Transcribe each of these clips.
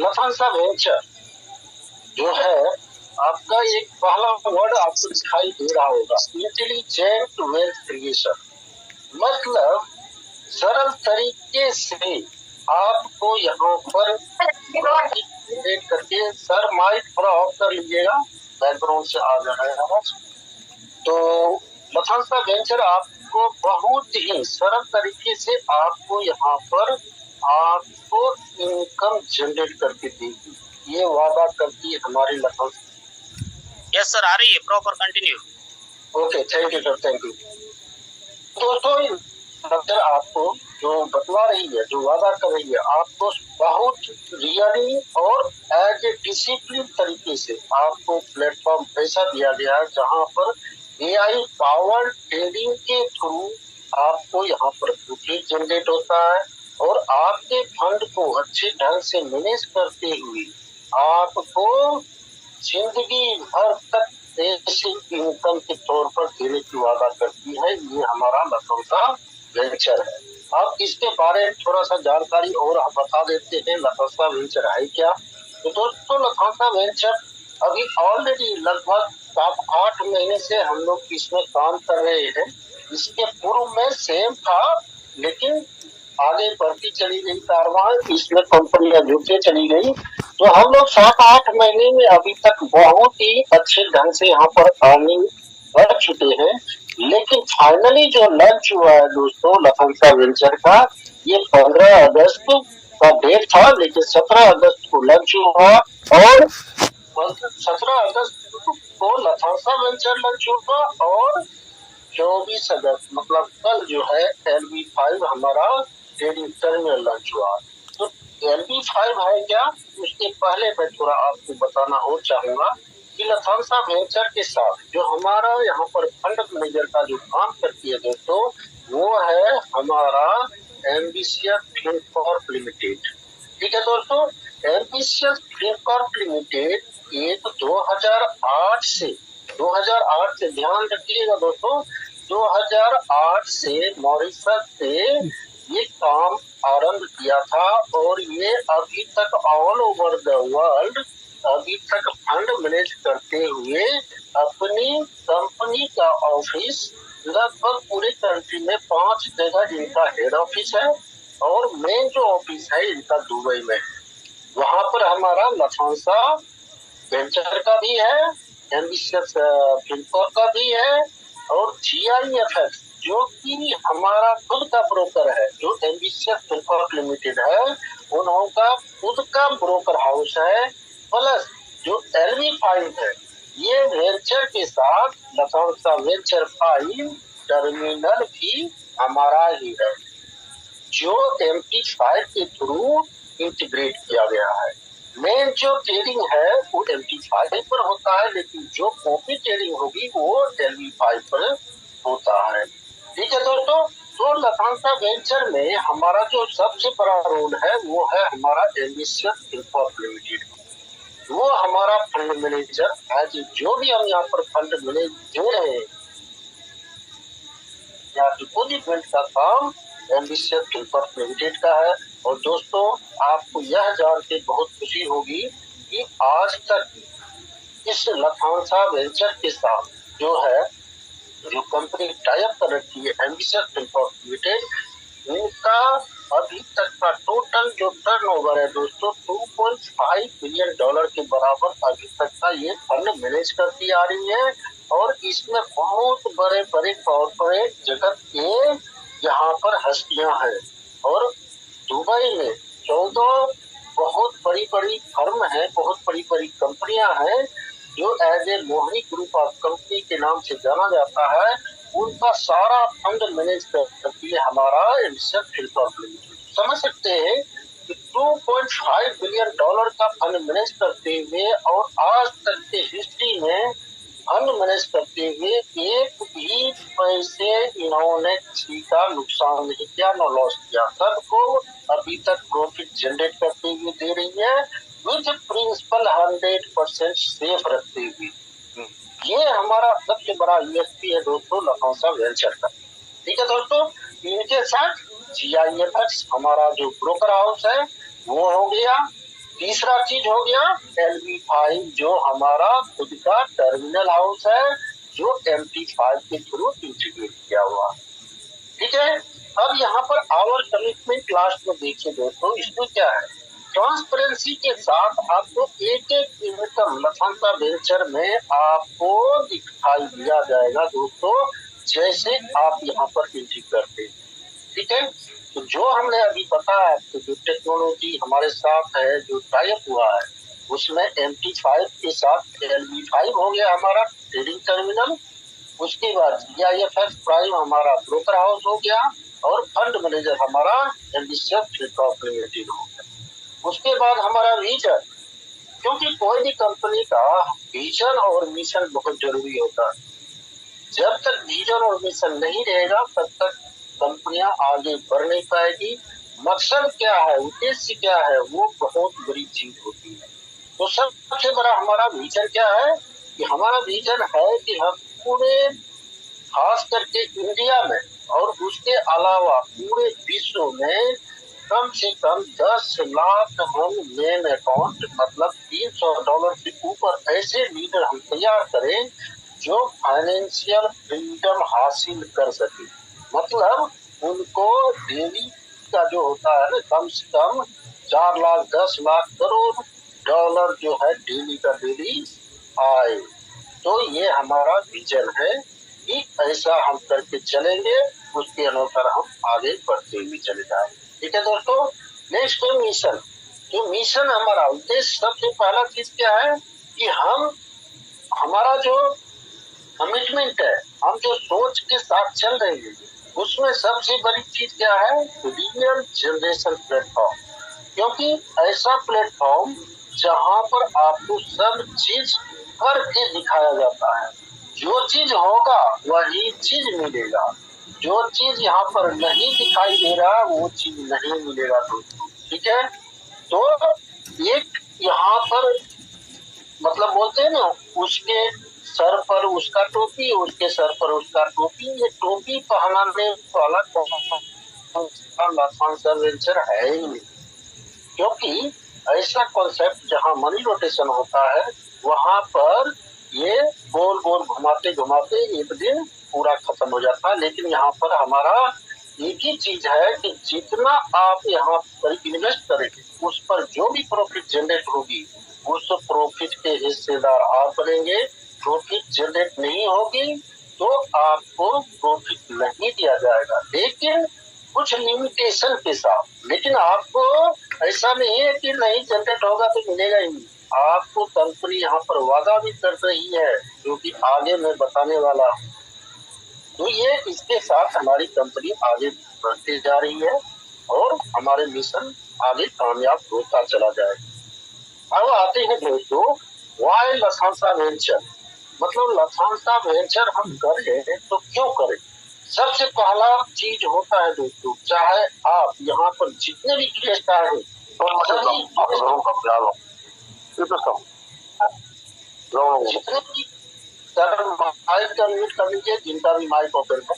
लथांसा venture जो है आपका एक पहला वर्ड आपको दिखाई दे रहा होगा, इंटेलिजेंट वेल्थ क्रिएशन। मतलब सरल तरीके से आपको यहाँ पर क्रिएट करके, सर माइक थोड़ा ऑफ कर लीजिएगा, बैकग्राउंड से आ जा रहा है आवाज। तो लथांसा वेंचर आपको बहुत ही सरल तरीके से आपको यहाँ पर आपको इनकम जनरेट करके देगी, ये वादा करती है हमारी लथांसा। यस सर, आ रही है proper, continue. Okay, thank you sir, thank you. दोस्तों सर आपको जो बतला रही है, जो वादा कर रही है, आपको बहुत रियली और एज ए डिसिप्लिन तरीके से आपको प्लेटफॉर्म पैसा दिया गया है, जहां पर AI पावर ट्रेडिंग के थ्रू आपको यहाँ पर प्रॉफिट जनरेट होता है और आपके फंड को अच्छे ढंग से मैनेज करते हुए आपको जिंदगी भर तक इनकम के तौर पर देने की वादा करती है। ये हमारा लथांसा वेंचर है। अब इसके बारे में थोड़ा सा जानकारी और हम बता देते हैं, लथांसा वेंचर है क्या। तो दोस्तों लथांसा वेंचर अभी ऑलरेडी लगभग 7-8 महीने से हम लोग इसमें काम कर रहे हैं। इसके पूर्व में सेम था, लेकिन आगे बढ़ती चली गई कारवाई, इसमें कंपनियां जुड़ते चली गई। तो हम लोग 7-8 महीने में अभी तक बहुत ही अच्छे ढंग से यहाँ पर अर्निंग कर चुके हैं। लेकिन फाइनली जो लंच हुआ है दोस्तों लथांसा वेंचर का, ये 15 अगस्त का डेट था, लेकिन 17 अगस्त को लंच हुआ और 17 अगस्त को लथांसा वेंचर लंच हुआ और 24 अगस्त मतलब कल जो है LV5 हमारा ट्रेडिंग टर्मिनल लंच हुआ। तो LV5 है क्या, उसके पहले मैं थोड़ा आपको बताना और चाहूंगा कि लथांसा वेंचर के साथ जो हमारा यहाँ पर फंड मैनेजर का जो काम करती है दोस्तों, वो है हमारा एम्बिशियस फिनकॉर्प लिमिटेड। ठीक है दोस्तों, एम्बिशियस फिनकॉर्प लिमिटेड एक 2008 से ध्यान रखिएगा दोस्तों, 2008 से मॉरिशस से ये काम आरंभ किया था और ये अभी तक ऑल ओवर द वर्ल्ड अभी तक फंड मैनेज करते हुए अपनी कंपनी का ऑफिस लगभग पूरे कंट्री में 5 जगह इनका हेड ऑफिस है और मेन जो ऑफिस है इनका दुबई में। वहां पर हमारा लथांसा वेंचर का भी है, एम्बिशियस फिनकॉर्प का भी है और GIFX जो कि हमारा खुद का ब्रोकर है, जो एम्बिशियस फिनकॉर्प लिमिटेड है, उनका खुद का ब्रोकर हाउस है, प्लस जो LV5 है, ये वेंचर के साथ लथांसा वेंचर 5 टर्मिनल भी हमारा ही है, जो MP5 के थ्रू इंटीग्रेट किया गया है। मेन जो ट्रेडिंग है वो MP5 पर होता है, लेकिन जो कॉपी ट्रेडिंग होगी वो LV5 पर होता है। ठीक है दोस्तों, तो लथांसा वेंचर में हमारा जो सबसे बड़ा रोल है वो है हमारा एम्बिशियस फिनकॉर्प लिमिटेड। वो हमारा फंड मैनेजर है, जो भी हम यहाँ पर फंड मैनेज दे रहे हैं, यहाँ डिपोजिटमेंट का काम एम्बिशियस फिनकॉर्प लिमिटेड का है। और दोस्तों आपको यह जान के बहुत खुशी होगी कि आज तक इस लथांसा वेंचर के साथ जो है, जो कंपनी टाई अप कर रखी है एम्बिशियस फिनकॉर्प लिमिटेड, इनका अभी तक का टोटल जो टर्नओवर है दोस्तों $2.5 बिलियन के बराबर अभी तक का ये फंड मैनेज करती आ रही है। और इसमें बहुत बड़े बड़े कॉर्पोरेट जगत के यहाँ पर हस्तियां हैं और दुबई में 14 बहुत बड़ी बड़ी फर्म है, बहुत बड़ी बड़ी कंपनियां हैं जो as a Mohini group of company के नाम से जाना जाता है। उनका सारा फंड मैनेज करती है हमारा एम्बिशियस फिनकॉर्प लिमिटेड। समझ सकते हैं कि $2.5 बिलियन का फंड मैनेज करते हुए और आज तक के हिस्ट्री में फंड मैनेज करते हुए एक भी पैसे इन्होंने किसी का नुकसान नहीं किया, न लॉस किया, सबको अभी तक प्रॉफिट जनरेट करते हुए दे रही है विद प्रिंसिपल 100% सेफ रखते हुए। ये हमारा सबसे बड़ा USP है दोस्तों लथांसा वेंचर का। ठीक है दोस्तों, इनके साथ GIFX हमारा जो ब्रोकर हाउस है वो हो गया, तीसरा चीज हो गया LV5, जो हमारा खुद का टर्मिनल हाउस है, जो MT5 के थ्रू इंटीग्रेट किया हुआ। ठीक है, अब यहाँ पर आवर कमिटमेंट लास्ट में देखिए दोस्तों, इसमें क्या है, ट्रांसपेरेंसी के साथ आपको एक एक इनकम लथांसा वेंचर में आपको दिखाई दिया जाएगा दोस्तों, जैसे आप यहाँ पर एंट्री करते हैं। ठीक है, तो जो हमने अभी बताया तो जो टेक्नोलॉजी हमारे साथ है, जो टाइप हुआ है, उसमें MT5 के साथ LV5 हो गया हमारा ट्रेडिंग टर्मिनल। उसके बाद GIFS प्राइम हमारा ब्रोकर हाउस हो गया, और फंड मैनेजर हमारा एमबीसीएफ लिमिटेड हो गया। उसके बाद हमारा विजन, क्योंकि कोई भी कंपनी का विजन और मिशन बहुत जरूरी होता है। जब तक विजन और मिशन नहीं रहेगा तब तक कंपनियां आगे बढ़ नहीं पाएगी। मकसद क्या है, उद्देश्य क्या है, वो बहुत बड़ी चीज होती है। तो सबसे बड़ा हमारा विजन क्या है, कि हमारा विजन है कि हम पूरे खास करके इंडिया में और उसके अलावा पूरे विश्व में कम से कम 10 लाख हम मेन अकाउंट मतलब $300 से ऊपर ऐसे लीडर हम तैयार करें जो फाइनेंशियल फ्रीडम हासिल कर सके। मतलब उनको डेली का जो होता है ना, कम से कम 4 लाख 10 लाख करोड़ डॉलर जो है डेली का डेली आए। तो ये हमारा विजन है कि ऐसा हम करके चलेंगे, उसके अनुसार हम आगे बढ़ते हुए चले जाएंगे। ठीक है दोस्तों, नेक्स्ट है मिशन। जो मिशन हमारा उद्देश्य, सबसे पहला चीज क्या है कि हम हमारा जो कमिटमेंट है, हम जो सोच के साथ चल रहे हैं, उसमें सबसे बड़ी चीज क्या है, रियल जनरेशन प्लेटफॉर्म। क्योंकि ऐसा प्लेटफॉर्म जहां पर आपको सब चीज करके दिखाया जाता है, जो चीज होगा वही चीज मिलेगा, जो चीज यहाँ पर नहीं दिखाई दे रहा वो चीज नहीं मिलेगा दोस्तों। ठीक है, तो एक यहाँ पर मतलब बोलते हैं ना, उसके सर पर उसका टोपी, उसके सर पर उसका टोपी, ये टोपी पहनाने वाला वेंचर है ही नहीं। क्योंकि ऐसा कॉन्सेप्ट जहाँ मनी रोटेशन होता है वहां पर ये गोल गोल घुमाते घुमाते एक दिन पूरा खत्म हो जाता है। लेकिन यहाँ पर हमारा एक ही चीज है कि जितना आप यहाँ पर इन्वेस्ट करेंगे उस पर जो भी प्रॉफिट जनरेट होगी उस प्रॉफिट के हिस्सेदार आप बनेंगे। प्रॉफिट जनरेट नहीं होगी तो आपको प्रॉफिट नहीं दिया जाएगा, लेकिन कुछ लिमिटेशन के साथ। लेकिन आपको ऐसा नहीं है कि नहीं जनरेट होगा तो मिलेगा ही नहीं, आपको कंपनी यहाँ पर वादा भी कर रही है जो कि आगे मैं बताने वाला हूँ। तो ये इसके साथ हमारी कंपनी आगे बढ़ती जा रही है और हमारे मिशन आगे कामयाब होता चला जाएगा। अब आते हैं दोस्तों वाई लथांसा वेंचर, मतलब लथांसा वेंचर हम करें तो क्यों करें। सबसे पहला चीज होता है दोस्तों, चाहे आप यहाँ पर जितने भी गेस्ट आए हैं जितने भी सर माइक का म्यूट कर लीजिए, जिनका भी माइक ओपन है।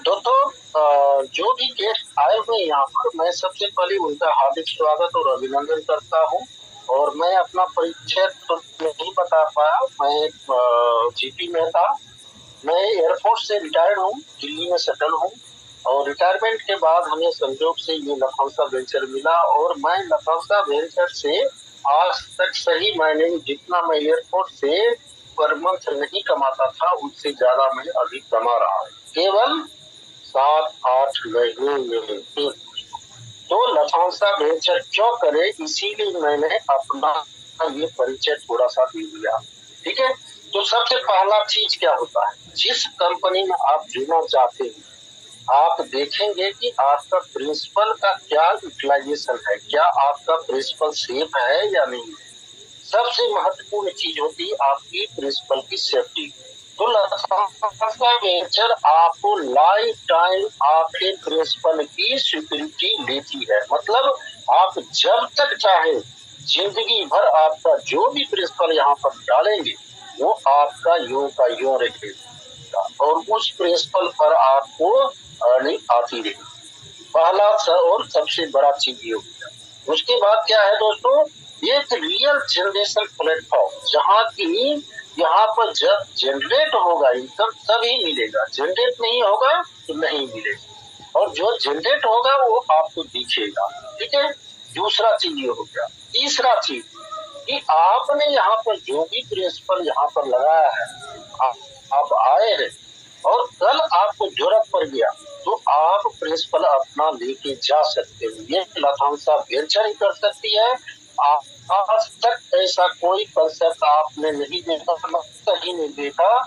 दोस्तों जो भी गेस्ट आए हुए यहाँ पर, मैं सबसे पहले उनका हार्दिक स्वागत और अभिनंदन करता हूँ। और मैं अपना परिचय तो नहीं बता पाया, मैं जीपी मेहता, मैं एयरफोर्स से रिटायर्ड हूँ, दिल्ली में सेटल हूँ। और रिटायरमेंट के बाद हमें संयोग से ये लथांसा वेंचर मिला और मैं लथांसा वेंचर से आज तक सही मायने में जितना मैं एयरफोर्स से पर मंथ नहीं कमाता था उससे ज्यादा मैं अभी कमा रहा हूँ, केवल 7-8 महीने में। तो लथांसा वेंचर क्यों करे, इसीलिए मैंने अपना ये परिचय थोड़ा सा दे दिया। ठीक है, तो सबसे पहला चीज क्या होता है, जिस कंपनी में आप जुड़ना चाहते हैं आप देखेंगे कि आपका प्रिंसिपल का क्या यूटिलाइजेशन है, क्या आपका प्रिंसिपल सेफ है या नहीं। सबसे महत्वपूर्ण चीज होती है आपकी प्रिंसिपल की सेफ्टी। तो लथांसा वेंचर आपको लाइफ टाइम आपके प्रिंसिपल की सिक्योरिटी देती है। मतलब आप जब तक चाहे जिंदगी भर आपका जो भी प्रिंसिपल यहाँ पर डालेंगे वो आपका यूं का यूं रहेगा और उस प्रिंसिपल पर आपको अर्निंग आती रहेगी। पहला और सबसे बड़ा चीज ये होगा। उसके बाद क्या है दोस्तों, एक रियल जनरेशन प्लेटफॉर्म, जहाँ की यहाँ पर जब जनरेट होगा इनकम तभी मिलेगा, जनरेट नहीं होगा तो नहीं मिलेगा, और जो जनरेट होगा वो आपको दिखेगा। ठीक है, दूसरा चीज ये हो गया। तीसरा चीज कि आपने यहाँ पर जो भी प्रिंसिपल यहाँ पर लगाया है, आप आए हैं और कल आपको जरूरत पड़ गया तो आप प्रिंसिपल अपना लेके जा सकते हो। ये लतांसा वेंचर ही कर सकती है। आज तक ऐसा कोई कंसेप्ट आपने नहीं देखा, कहीं नहीं देखा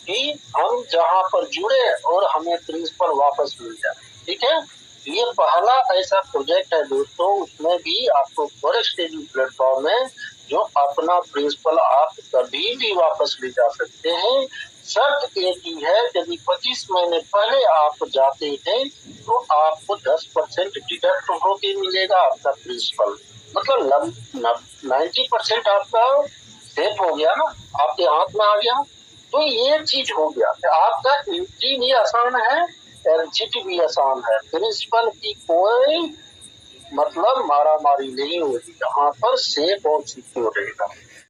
कि हम जहाँ पर जुड़े और हमें प्रिंसिपल वापस मिल जाए। ठीक है, ये पहला ऐसा प्रोजेक्ट है दोस्तों, उसमें भी आपको फॉरेस्ट ट्रेडिंग प्लेटफॉर्म है जो अपना प्रिंसिपल आप कभी भी वापस ले जा सकते हैं। शर्त एक ही है, यदि 25 महीने पहले आप जाते हैं तो आपको 10% डिडक्ट होके मिलेगा आपका प्रिंसिपल, मतलब 90% आपका सेफ हो गया ना, आपके हाथ में आ गया। तो ये चीज हो गया कि आपका एंट्री भी आसान है, एग्जिट भी आसान है। प्रिंसिपल की कोई मतलब मारा मारी नहीं होगी, यहाँ पर सेफ और सिक्योर रहेगा।